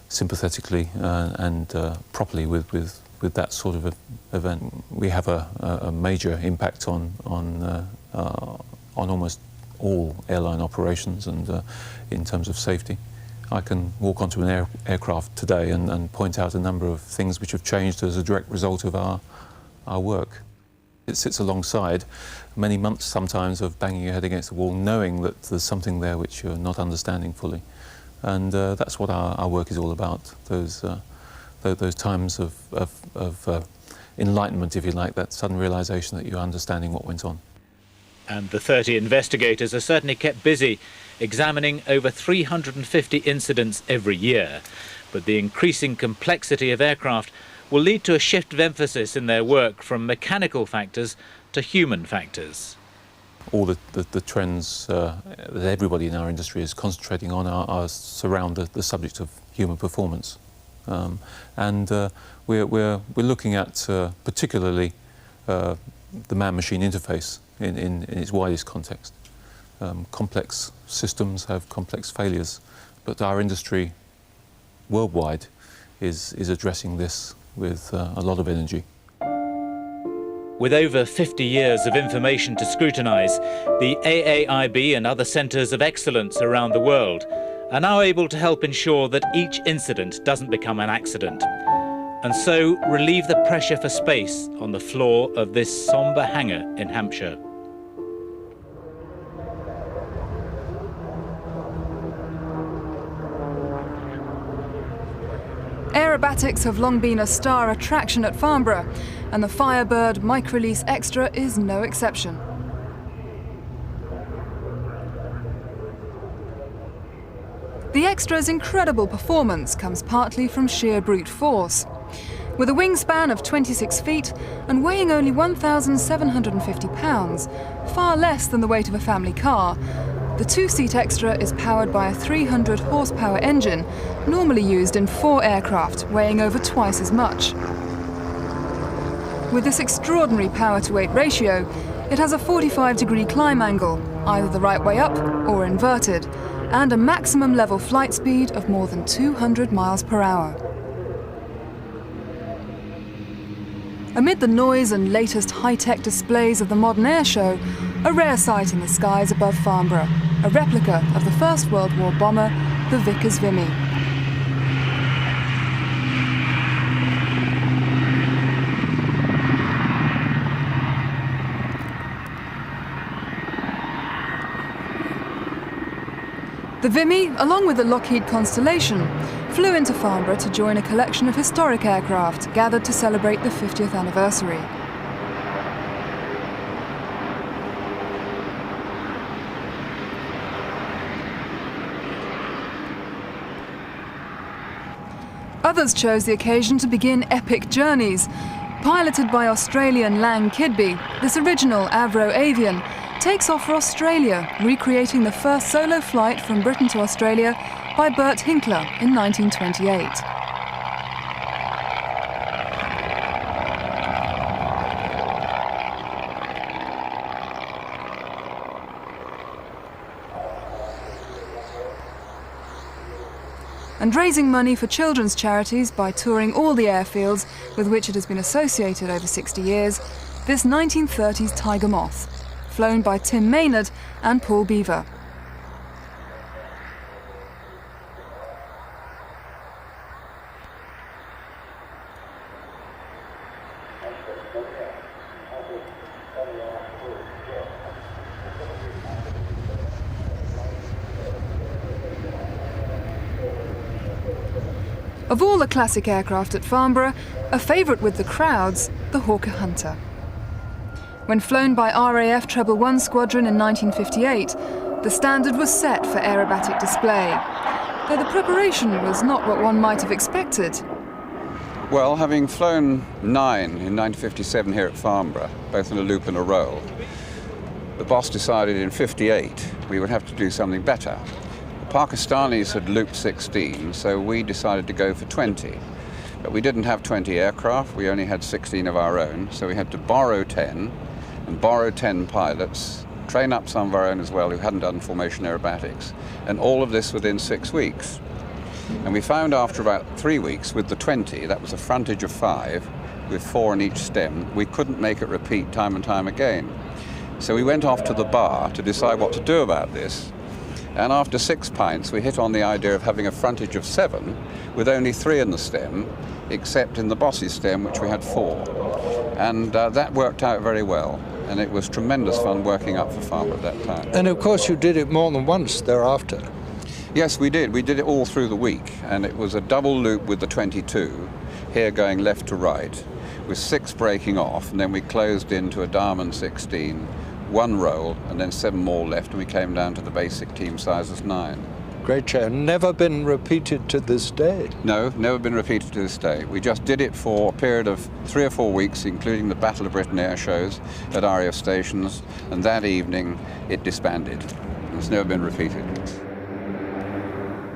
sympathetically and properly with that sort of event. We have a major impact on almost all airline operations and in terms of safety. I can walk onto an aircraft today and point out a number of things which have changed as a direct result of our work. It sits alongside many months sometimes of banging your head against the wall, knowing that there's something there which you're not understanding fully. And that's what our work is all about, those times of enlightenment, if you like, that sudden realisation that you're understanding what went on. And the 30 investigators are certainly kept busy, examining over 350 incidents every year. But the increasing complexity of aircraft will lead to a shift of emphasis in their work from mechanical factors to human factors. All the trends that everybody in our industry is concentrating on are surround the subject of human performance. We're looking at particularly the man-machine interface in its widest context. Complex systems have complex failures, but our industry worldwide is addressing this with a lot of energy. With over 50 years of information to scrutinise, the AAIB and other centres of excellence around the world are now able to help ensure that each incident doesn't become an accident, and so relieve the pressure for space on the floor of this sombre hangar in Hampshire. Aerobatics have long been a star attraction at Farnborough, and the Firebird Microlise Extra is no exception. The Extra's incredible performance comes partly from sheer brute force. With a wingspan of 26 feet and weighing only 1,750 pounds, far less than the weight of a family car, the two-seat Extra is powered by a 300 horsepower engine, normally used in 4 aircraft, weighing over twice as much. With this extraordinary power-to-weight ratio, it has a 45-degree climb angle, either the right way up or inverted, and a maximum level flight speed of more than 200 miles per hour. Amid the noise and latest high-tech displays of the modern air show, a rare sight in the skies above Farnborough, a replica of the First World War bomber, the Vickers Vimy. The Vimy, along with the Lockheed Constellation, flew into Farnborough to join a collection of historic aircraft gathered to celebrate the 50th anniversary. Others chose the occasion to begin epic journeys. Piloted by Australian Lang Kidby, this original Avro Avian takes off for Australia, recreating the first solo flight from Britain to Australia by Bert Hinkler in 1928. And raising money for children's charities by touring all the airfields with which it has been associated over 60 years, this 1930s Tiger Moth, flown by Tim Maynard and Paul Beaver. Of all the classic aircraft at Farnborough, a favourite with the crowds, the Hawker Hunter. When flown by RAF Treble 1 Squadron in 1958, the standard was set for aerobatic display, though the preparation was not what one might have expected. Well, having flown 9 in 1957 here at Farnborough, both in a loop and a roll, the boss decided in 58 we would have to do something better. The Pakistanis had looped 16, so we decided to go for 20. But we didn't have 20 aircraft, we only had 16 of our own, so we had to borrow 10, and borrow 10 pilots, train up some of our own as well who hadn't done formation aerobatics, and all of this within 6 weeks. And we found after about 3 weeks with the 20, that was a frontage of 5, with 4 in each stem, we couldn't make it repeat time and time again. So we went off to the bar to decide what to do about this. And after 6 pints, we hit on the idea of having a frontage of 7 with only 3 in the stem, except in the boss's stem, which we had 4. And that worked out very well. And it was tremendous fun working up for Farnborough at that time. And of course you did it more than once thereafter. Yes, we did. We did it all through the week. And it was a double loop with the 22, here going left to right, with 6 breaking off. And then we closed into a Diamond 16, 1 roll, and then 7 more left, and we came down to the basic team size as 9. Great show. Never been repeated to this day? No, never been repeated to this day. We just did it for a period of 3 or 4 weeks, including the Battle of Britain air shows at RAF stations, and that evening it disbanded. It's never been repeated.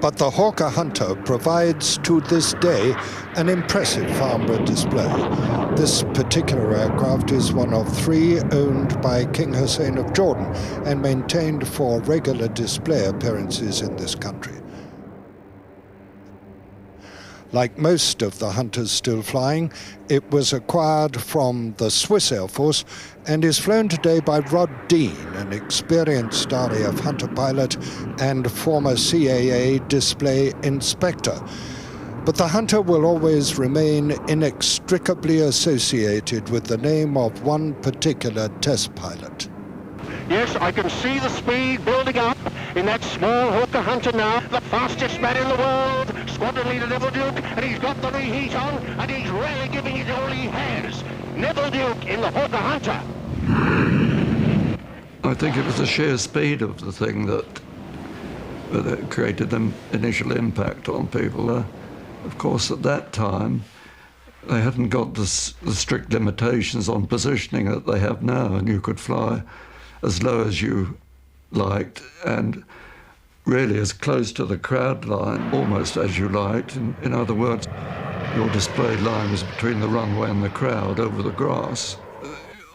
But the Hawker Hunter provides to this day an impressive Farnborough display. This particular aircraft is one of 3 owned by King Hussein of Jordan and maintained for regular display appearances in this country. Like most of the Hunters still flying, it was acquired from the Swiss Air Force and is flown today by Rod Dean, an experienced RAF Hunter pilot and former CAA display inspector. But the Hunter will always remain inextricably associated with the name of one particular test pilot. Yes, I can see the speed building up in that small Hawker Hunter now, the fastest man in the world, squadron leader Neville Duke, and he's got the reheat on, and he's really giving it all he has. Neville Duke in the Hawker Hunter. I think it was the sheer speed of the thing that created the initial impact on people. Of course, at that time, they hadn't got the strict limitations on positioning that they have now, and you could fly as low as you liked and really as close to the crowd line almost as you liked. In other words, your display line was between the runway and the crowd over the grass.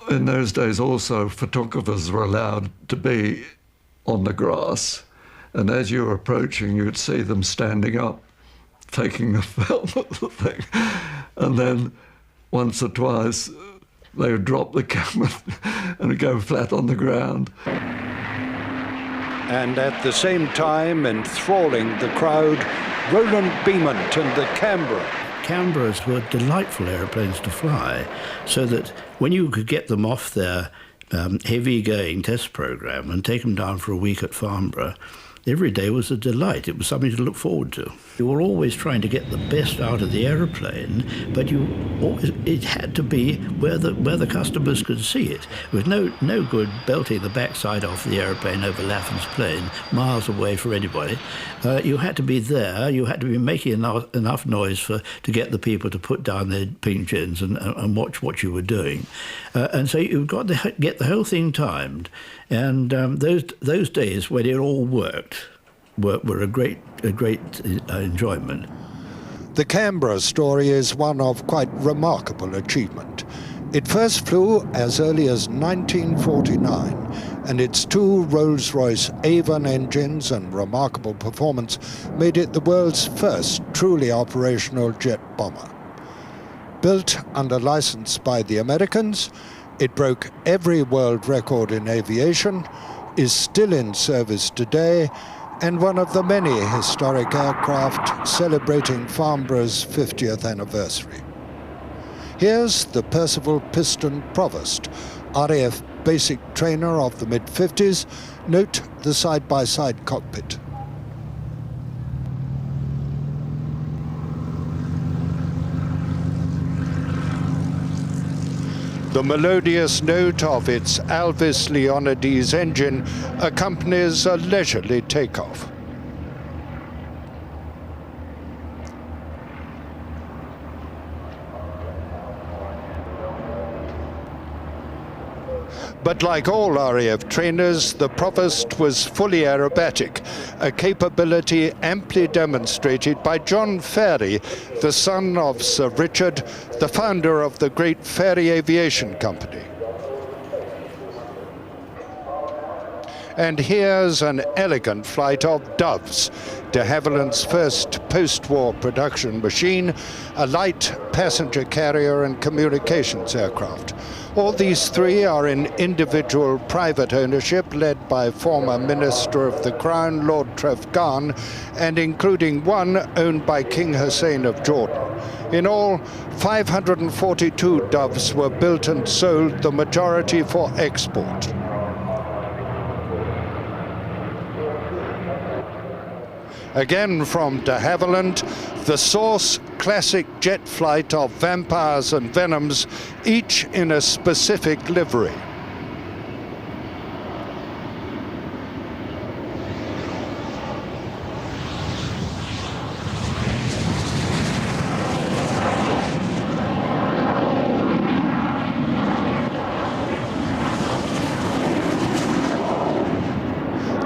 In those days also, photographers were allowed to be on the grass, and as you were approaching, you'd see them standing up, taking a film of the thing, and then once or twice they would drop the camera and go flat on the ground. And at the same time, enthralling the crowd, Roland Beamont and the Canberra. Canberras were delightful aeroplanes to fly, so that when you could get them off their heavy-going test program and take them down for a week at Farnborough, Every day was a delight. It was something to look forward to. You were always trying to get the best out of the aeroplane, but it had to be where the customers could see it. It was no good belting the backside off the aeroplane over Laffan's plain, miles away for anybody. You had to be there. You had to be making enough noise to get the people to put down their ping chins and watch what you were doing. And so you've got to get the whole thing timed. And those days when it all worked were a great enjoyment. The Canberra story is one of quite remarkable achievement. It first flew as early as 1949, and its two Rolls-Royce Avon engines and remarkable performance made it the world's first truly operational jet bomber. Built under license by the Americans, it broke every world record in aviation, is still in service today, and one of the many historic aircraft celebrating Farnborough's 50th anniversary. Here's the Percival Piston Provost, RAF basic trainer of the mid-50s. Note the side-by-side cockpit. The melodious note of its Alvis Leonides engine accompanies a leisurely takeoff. But like all RAF trainers, the Provost was fully aerobatic, a capability amply demonstrated by John Ferry, the son of Sir Richard, the founder of the great Ferry Aviation Company. And here's an elegant flight of Doves, de Havilland's first post-war production machine, a light passenger carrier and communications aircraft. All these three are in individual private ownership led by former Minister of the Crown, Lord Trafalgar, and including one owned by King Hussein of Jordan. In all, 542 Doves were built and sold, the majority for export. Again from de Havilland, the source classic jet flight of Vampires and Venoms, each in a specific livery.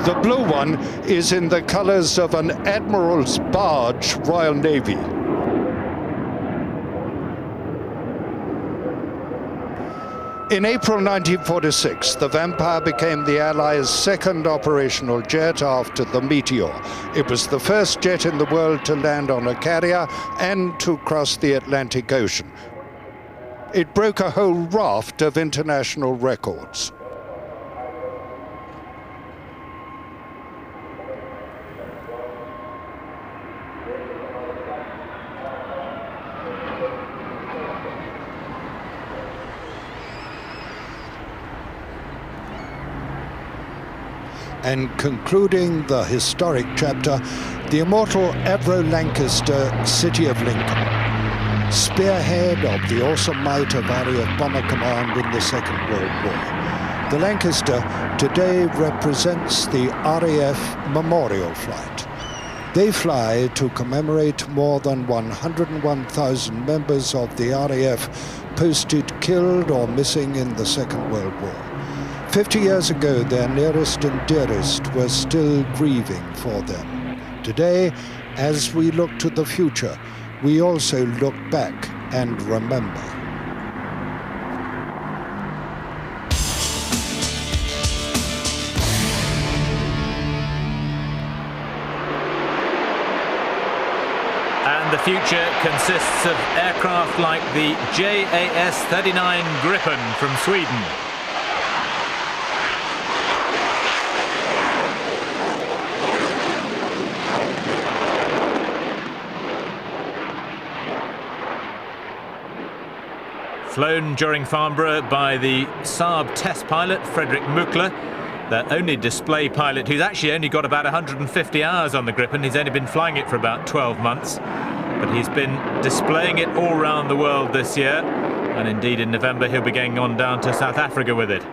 The blue one is in the colours of an Admiral's barge, Royal Navy. In April 1946, the Vampire became the Allies' second operational jet after the Meteor. It was the first jet in the world to land on a carrier and to cross the Atlantic Ocean. It broke a whole raft of international records. And concluding the historic chapter, the immortal Avro Lancaster, City of Lincoln, spearhead of the awesome might of RAF Bomber Command in the Second World War. The Lancaster today represents the RAF Memorial Flight. They fly to commemorate more than 101,000 members of the RAF posted killed or missing in the Second World War. 50 years ago, their nearest and dearest were still grieving for them. Today, as we look to the future, we also look back and remember. And the future consists of aircraft like the JAS-39 Gripen from Sweden. Flown during Farnborough by the Saab test pilot Frederick Muckler, their only display pilot, who's actually only got about 150 hours on the Gripen. He's only been flying it for about 12 months, but he's been displaying it all around the world this year, and indeed in November he'll be going on down to South Africa with it.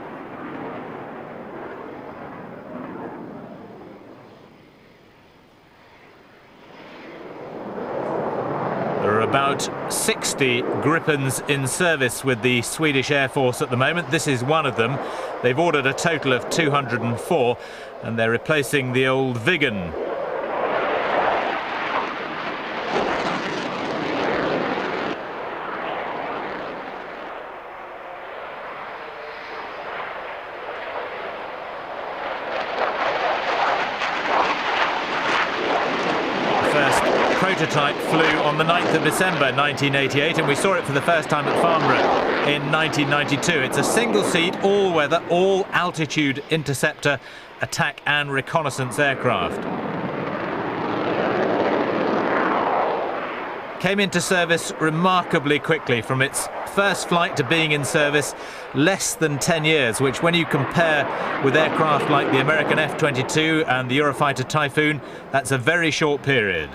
There are about 60 Gripens in service with the Swedish Air Force at the moment. This is one of them. They've ordered a total of 204, and they're replacing the old Viggen. Prototype flew on the 9th of December 1988, and we saw it for the first time at Farnborough in 1992. It's a single-seat, all-weather, all-altitude interceptor, attack and reconnaissance aircraft. Came into service remarkably quickly. From its first flight to being in service, less than 10 years, which when you compare with aircraft like the American F-22 and the Eurofighter Typhoon, that's a very short period.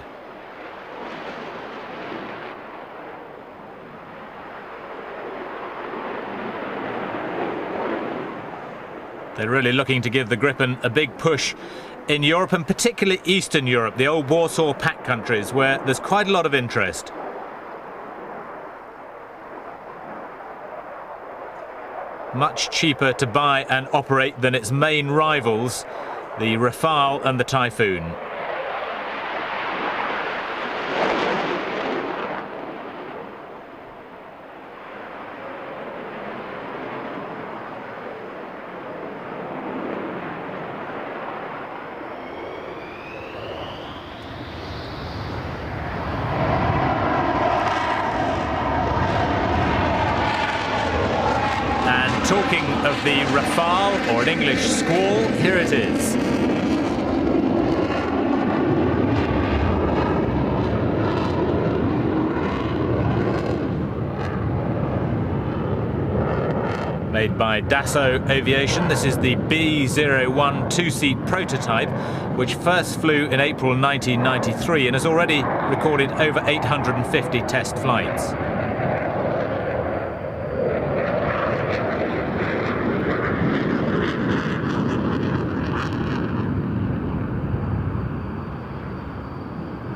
They're really looking to give the Gripen a big push in Europe, and particularly Eastern Europe, the old Warsaw Pact countries, where there's quite a lot of interest. Much cheaper to buy and operate than its main rivals, the Rafale and the Typhoon. Talking of the Rafale, or an English squall, here it is. Made by Dassault Aviation, this is the B-01 two-seat prototype, which first flew in April 1993 and has already recorded over 850 test flights.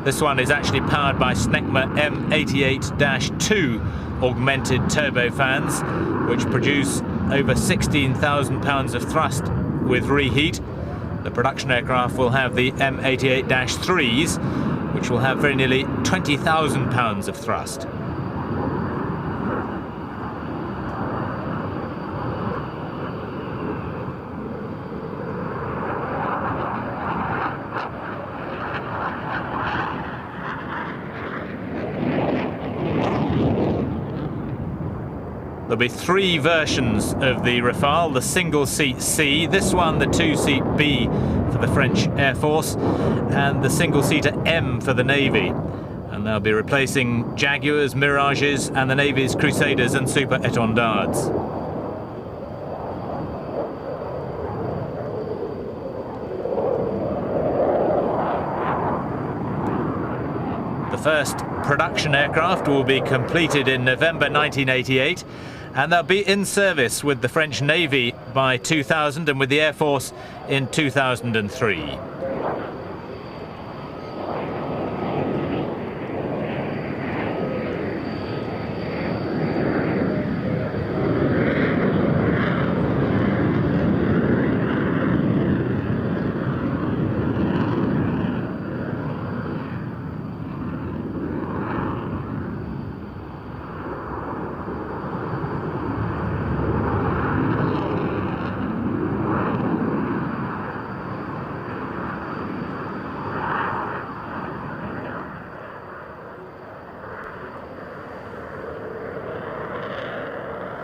This one is actually powered by Snecma M88-2 augmented turbofans, which produce over 16,000 pounds of thrust with reheat. The production aircraft will have the M88-3s, which will have very nearly 20,000 pounds of thrust. There'll be three versions of the Rafale: the single-seat C, this one the two-seat B for the French Air Force, and the single-seater M for the Navy. And they'll be replacing Jaguars, Mirages, and the Navy's Crusaders and Super Étendards. The first production aircraft will be completed in November 1988, and they'll be in service with the French Navy by 2000 and with the Air Force in 2003.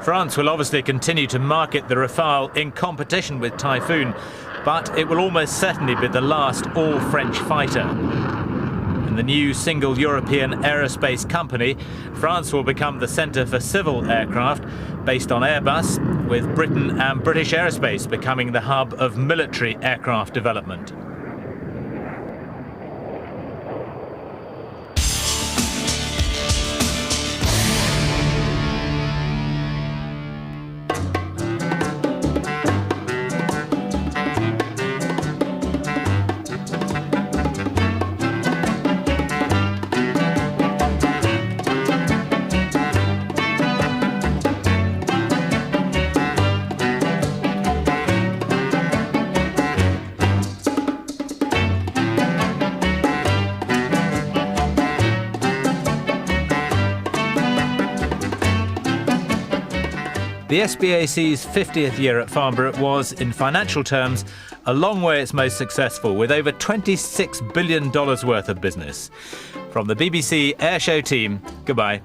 France will obviously continue to market the Rafale in competition with Typhoon, but it will almost certainly be the last all-French fighter. And In the new single European aerospace company, France will become the centre for civil aircraft based on Airbus, with Britain and British Aerospace becoming the hub of military aircraft development. The SBAC's 50th year at Farnborough was, in financial terms, a long way its most successful, with over $26 billion worth of business. From the BBC Airshow team, goodbye.